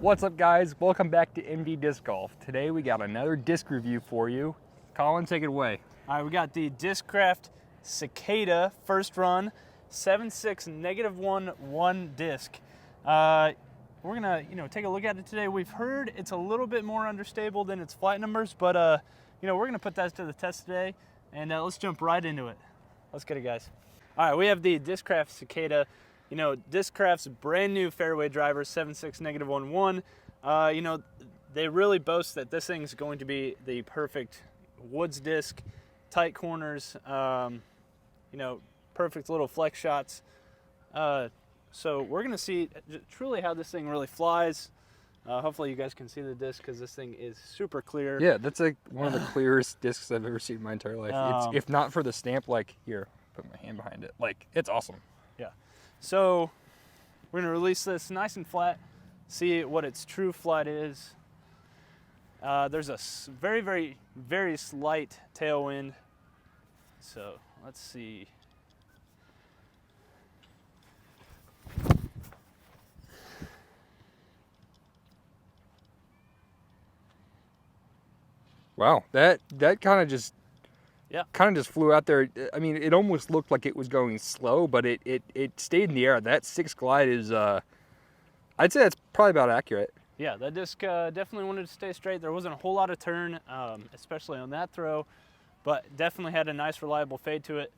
What's up, guys? Welcome back to MD Disc Golf. Today we got another disc review for you. Colin, take it away. All right, we got the Discraft Cicada first run 7.6 -1 disc. We're gonna take a look at it today. We've heard it's a little bit more understable than its flight numbers, but we're gonna put that to the test today, and let's jump right into it. Let's get it, guys. All right, we have the Discraft Cicada. Discraft's brand new fairway driver, 7.6 -1. They really boast that this thing's going to be the perfect woods disc, tight corners, perfect little flex shots. So we're gonna see truly how this thing really flies. Hopefully you guys can see the disc because this thing is super clear. Yeah, that's like one of the clearest discs I've ever seen in my entire life. If not for the stamp, like here, put my hand behind it. Like, it's awesome. Yeah. So we're gonna release this nice and flat, see what its true flight is. There's a very, very, very slight tailwind. So let's see. Wow, that kind of just flew out there. I mean, it almost looked like it was going slow, but it stayed in the air. That 6 glide is, I'd say that's probably about accurate. Yeah, that disc definitely wanted to stay straight. There wasn't a whole lot of turn, especially on that throw, but definitely had a nice, reliable fade to it.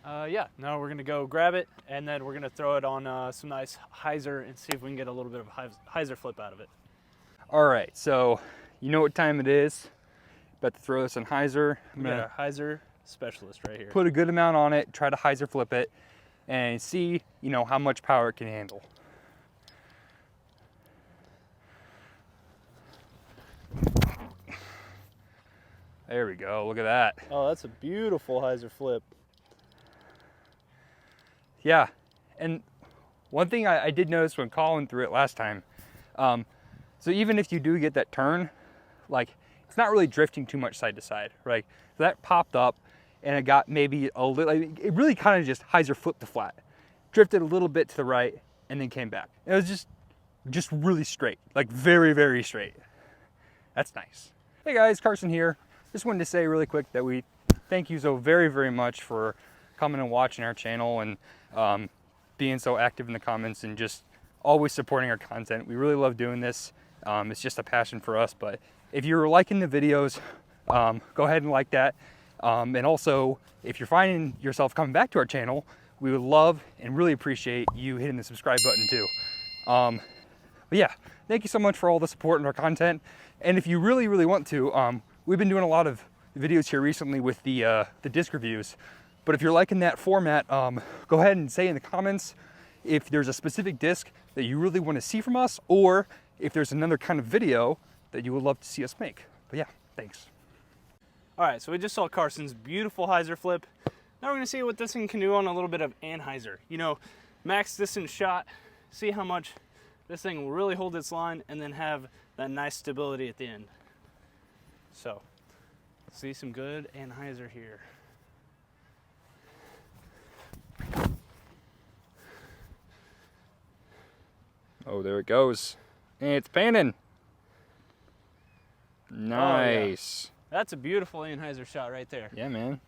Now we're gonna go grab it, and then we're gonna throw it on some nice hyzer and see if we can get a little bit of hyzer flip out of it. All right, so you know what time it is. About to throw this on hyzer. I'm gonna a hyzer specialist right here. Put a good amount on it, try to hyzer flip it, and see, how much power it can handle. There we go, look at that. Oh, that's a beautiful hyzer flip. Yeah, and one thing I did notice when Colin threw it last time, so even if you do get that turn, like, it's not really drifting too much side to side, right? So that popped up and it got maybe a little, it really kind of just hyzer flipped to flat. Drifted a little bit to the right and then came back. It was just really straight, like very, very straight. That's nice. Hey guys, Carson here. Just wanted to say really quick that we thank you so very, very much for coming and watching our channel and being so active in the comments and just always supporting our content. We really love doing this. It's just a passion for us, but if you're liking the videos, go ahead and like that. And also, if you're finding yourself coming back to our channel, we would love and really appreciate you hitting the subscribe button too. But yeah, thank you so much for all the support and our content. And if you really, really want to, we've been doing a lot of videos here recently with the disc reviews. But if you're liking that format, go ahead and say in the comments if there's a specific disc that you really want to see from us, or if there's another kind of video that you would love to see us make. But yeah, thanks. All right, so we just saw Carson's beautiful hyzer flip. Now we're gonna see what this thing can do on a little bit of anhyzer. Max distance shot, see how much this thing will really hold its line and then have that nice stability at the end. So, see some good anhyzer here. Oh, there it goes. And it's panning. Nice. Oh, yeah. That's a beautiful anhyzer shot right there. Yeah, man.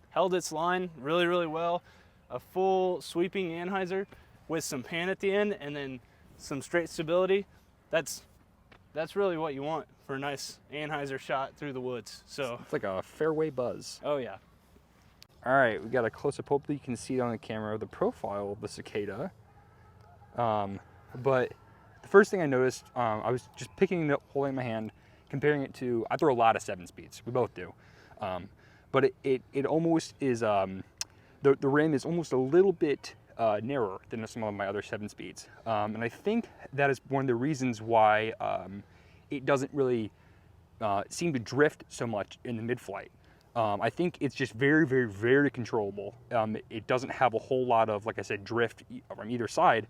Held its line really, really well. A full sweeping anhyzer with some pan at the end and then some straight stability. That's really what you want for a nice anhyzer shot through the woods. So it's like a fairway buzz. Oh yeah. All right, we got a close-up. Hopefully you can see it on the camera, the profile of the Cicada. But the first thing I noticed, I was just picking it up, holding it in my hand, comparing it to, I throw a lot of 7-speeds. We both do. But it almost is, the rim is almost a little bit narrower than some of my other 7-speeds. And I think that is one of the reasons why it doesn't really seem to drift so much in the mid-flight. I think it's just very, very, very controllable. It doesn't have a whole lot of, like I said, drift from either side.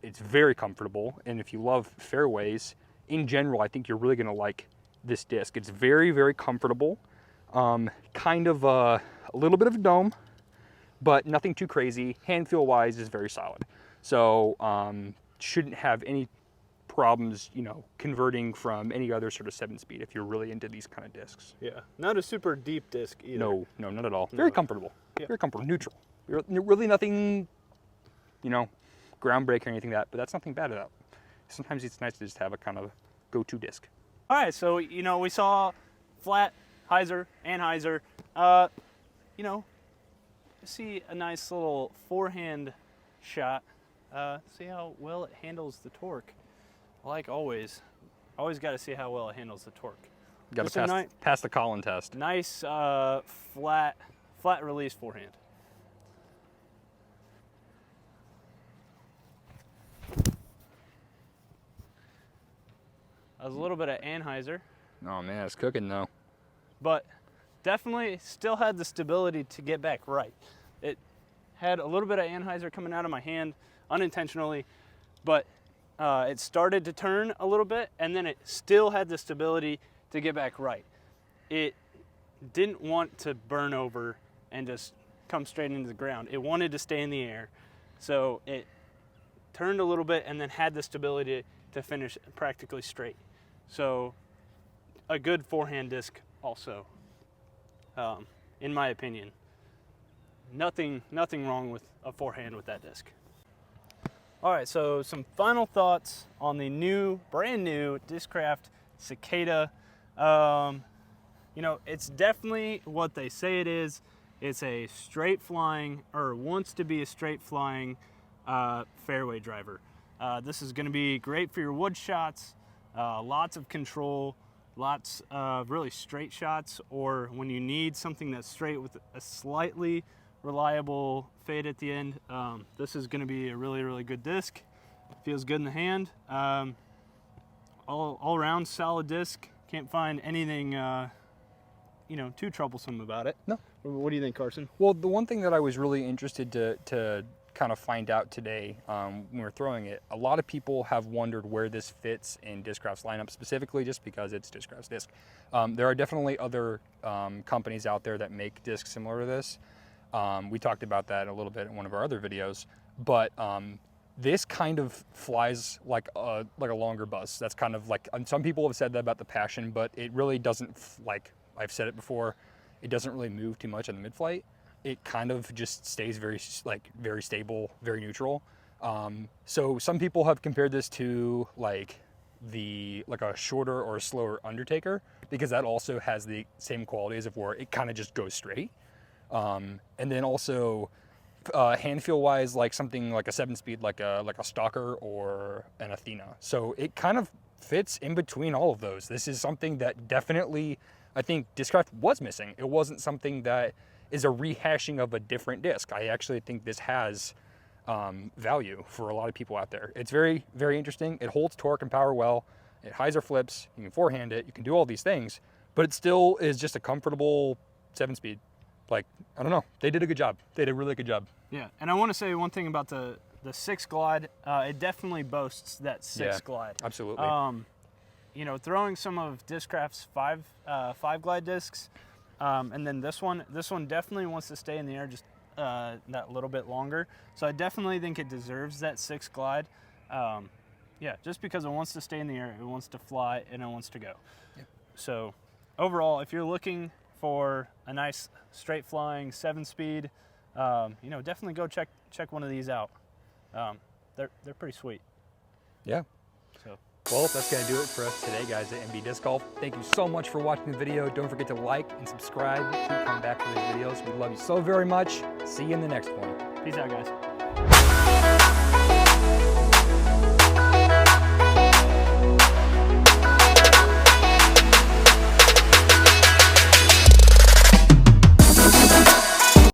It's very comfortable, and if you love fairways, in general, I think you're really gonna like this disc. It's very, very comfortable. Kind of a little bit of a dome, but nothing too crazy. Hand feel wise is very solid. So shouldn't have any problems, you know, converting from any other sort of 7-speed if you're really into these kind of discs. Yeah, not a super deep disc either. No, not at all. No. Very comfortable. Yeah. Very comfortable, neutral. Really nothing, you know, groundbreaking or anything like that, but that's nothing bad about it. Sometimes it's nice to just have a kind of go-to disc. All right, so, you know, we saw flat, hyzer, anhyzer. You know, see a nice little forehand shot. See how well it handles the torque. Like always got to see how well it handles the torque. Got to pass the Colin test. Nice flat release forehand. That was a little bit of anhyzer. Oh man, it's cooking though. But definitely still had the stability to get back right. It had a little bit of anhyzer coming out of my hand unintentionally, but it started to turn a little bit, and then it still had the stability to get back right. It didn't want to burn over and just come straight into the ground. It wanted to stay in the air. So it turned a little bit and then had the stability to finish practically straight. So a good forehand disc also, in my opinion. Nothing wrong with a forehand with that disc. All right, so some final thoughts on the brand new Discraft Cicada. You know, it's definitely what they say it is. It's a straight flying, or wants to be a straight flying fairway driver. This is going to be great for your wood shots, lots of control, lots of really straight shots, or when you need something that's straight with a slightly reliable fade at the end. This is going to be a really good disc. Feels good in the hand. All around solid disc. Can't find anything you know, too troublesome about it. No. What do you think, Carson? Well, the one thing that I was really interested to kind of find out today when we were throwing it, a lot of people have wondered where this fits in Discraft's lineup, specifically just because it's Discraft's disc. There are definitely other companies out there that make discs similar to this. We talked about that a little bit in one of our other videos, but this kind of flies like a longer bus. That's kind of like, some people have said that about the Passion, but it really doesn't, like I've said it before, it doesn't really move too much in the mid-flight. It kind of just stays very stable, very neutral. So some people have compared this to like a shorter or a slower Undertaker, because that also has the same qualities of where it kind of just goes straight. And then also hand feel wise, like something like a 7-speed, like a Stalker or an Athena. So it kind of fits in between all of those. This is something that definitely, I think Discraft was missing. It wasn't something that is a rehashing of a different disc. I actually think this has value for a lot of people out there. It's very interesting. It holds torque and power well. It hyzer flips. You can forehand it. You can do all these things, but it still is just a comfortable 7-speed. Like, I don't know. They did a good job. They did a really good job. Yeah, and I want to say one thing about the 6 glide. It definitely boasts that 6 glide. Absolutely. You know, throwing some of Discraft's 5 glide discs, and then this one definitely wants to stay in the air just that little bit longer. So I definitely think it deserves that 6 glide. Yeah, just because it wants to stay in the air, it wants to fly, and it wants to go. Yeah. So overall, if you're looking for a nice straight flying 7-speed, you know, definitely go check one of these out. They're pretty sweet. Yeah. So. Well, that's going to do it for us today, guys, at MB Disc Golf. Thank you so much for watching the video. Don't forget to like and subscribe. Keep coming back for these videos. We love you so very much. See you in the next one. Peace out, guys.